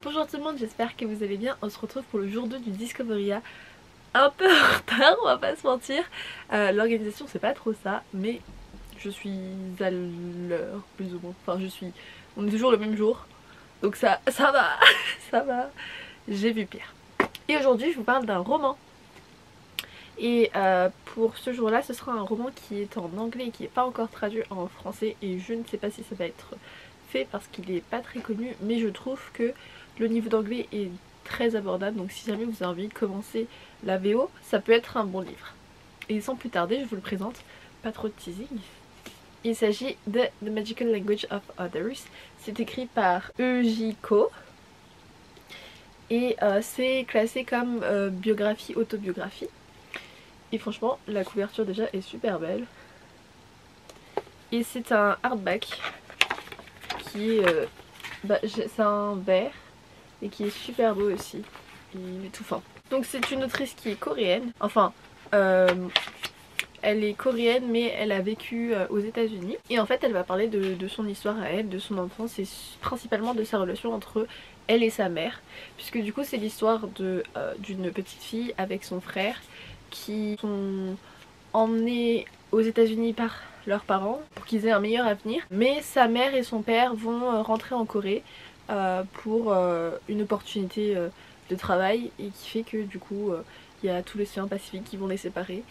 Bonjour tout le monde, j'espère que vous allez bien. On se retrouve pour le jour 2 du Discoveria. Un peu en retard, on va pas se mentir. L'organisation c'est pas trop ça, mais je suis à l'heure plus ou moins. Enfin on est toujours le même jour, donc ça va, ça va. J'ai vu pire. Et aujourd'hui je vous parle d'un roman. Et pour ce jour là ce sera un roman qui est en anglais et qui n'est pas encore traduit en français. Et je ne sais pas si ça va être fait parce qu'il n'est pas très connu, mais je trouve que le niveau d'anglais est très abordable. Donc si jamais vous avez envie de commencer la VO, ça peut être un bon livre. Et sans plus tarder, je vous le présente, pas trop de teasing. Il s'agit de The Magical Language of Others. C'est écrit par E.J. Ko. Et c'est classé comme biographie, autobiographie. Et franchement, la couverture déjà est super belle. Et c'est un hardback qui est... c'est un vert et qui est super beau aussi. Il est tout fin. Donc c'est une autrice qui est coréenne. Enfin, elle est coréenne mais elle a vécu aux États-Unis. Et en fait elle va parler de son histoire à elle, de son enfance et principalement de sa relation entre elle et sa mère. Puisque du coup c'est l'histoire d'une petite fille avec son frère qui sont emmenés aux États-Unis par leurs parents pour qu'ils aient un meilleur avenir. Mais sa mère et son père vont rentrer en Corée pour une opportunité de travail, et qui fait que du coup il y a tout l'océan Pacifique qui vont les séparer.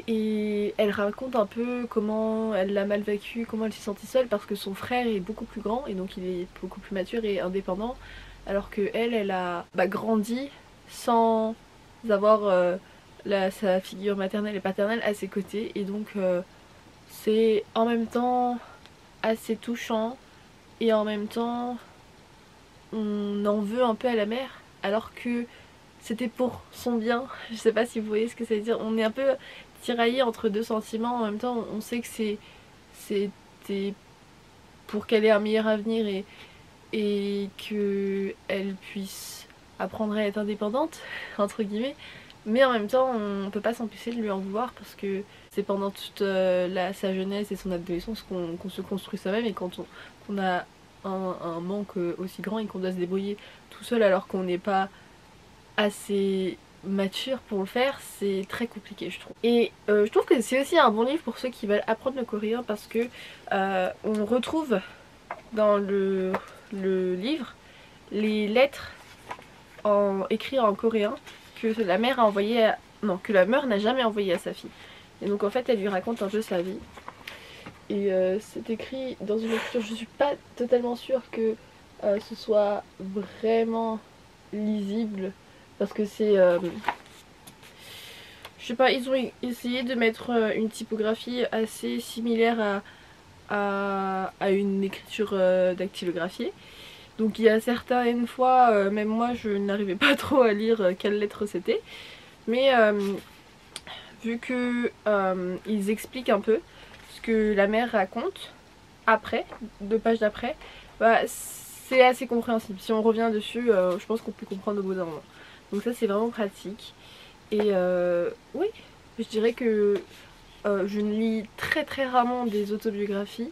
Et elle raconte un peu comment elle l'a mal vécu, comment elle s'est sentie seule parce que son frère est beaucoup plus grand et donc il est beaucoup plus mature et indépendant, alors que elle a grandi sans avoir sa figure maternelle et paternelle à ses côtés. Et donc c'est en même temps assez touchant et en même temps on en veut un peu à la mère alors que c'était pour son bien. Je sais pas si vous voyez ce que ça veut dire. On est un peu tiraillé entre deux sentiments. En même temps on sait que c'était pour qu'elle ait un meilleur avenir et qu'elle puisse apprendre à être indépendante entre guillemets. Mais en même temps on peut pas s'empêcher de lui en vouloir parce que c'est pendant toute sa jeunesse et son adolescence qu'on se construit soi-même. Et quand on a un manque aussi grand et qu'on doit se débrouiller tout seul alors qu'on n'est pas assez mature pour le faire, c'est très compliqué je trouve. Et je trouve que c'est aussi un bon livre pour ceux qui veulent apprendre le coréen parce que on retrouve dans le livre les lettres écrites en coréen que la mère a envoyé que la mère n'a jamais envoyé à sa fille. Et donc en fait elle lui raconte un peu sa vie. Et c'est écrit dans une écriture, je suis pas totalement sûre que ce soit vraiment lisible parce que c'est je sais pas, ils ont essayé de mettre une typographie assez similaire à une écriture dactylographiée. Donc il y a certaines fois, même moi je n'arrivais pas trop à lire quelle lettre c'était. Mais vu que ils expliquent un peu ce que la mère raconte après, 2 pages d'après, c'est assez compréhensible. Si on revient dessus, je pense qu'on peut comprendre au bout d'un moment. Donc ça c'est vraiment pratique. Et oui, je dirais que je ne lis très rarement des autobiographies.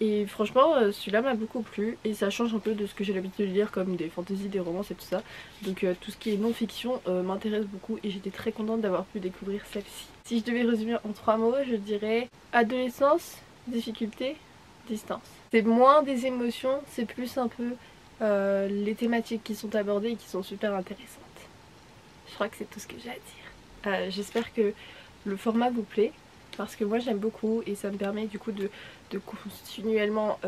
Et franchement celui-là m'a beaucoup plu et ça change un peu de ce que j'ai l'habitude de lire comme des fantaisies, des romances et tout ça. Donc tout ce qui est non-fiction m'intéresse beaucoup et j'étais très contente d'avoir pu découvrir celle-ci. Si je devais résumer en 3 mots, je dirais adolescence, difficulté, distance. C'est moins des émotions, c'est plus un peu les thématiques qui sont abordées et qui sont super intéressantes. Je crois que c'est tout ce que j'ai à dire. J'espère que le format vous plaît parce que moi j'aime beaucoup et ça me permet du coup de continuellement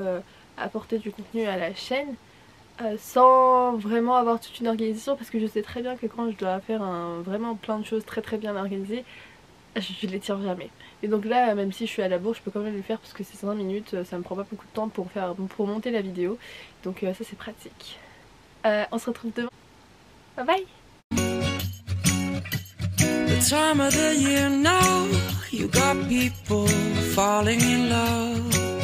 apporter du contenu à la chaîne sans vraiment avoir toute une organisation, parce que je sais très bien que quand je dois faire vraiment plein de choses très bien organisées, je les tiens jamais. Et donc là même si je suis à la bourre je peux quand même le faire parce que c'est 5 minutes, ça me prend pas beaucoup de temps pour monter la vidéo, donc ça c'est pratique. On se retrouve demain, bye bye. The time of the year now, you got people falling in love.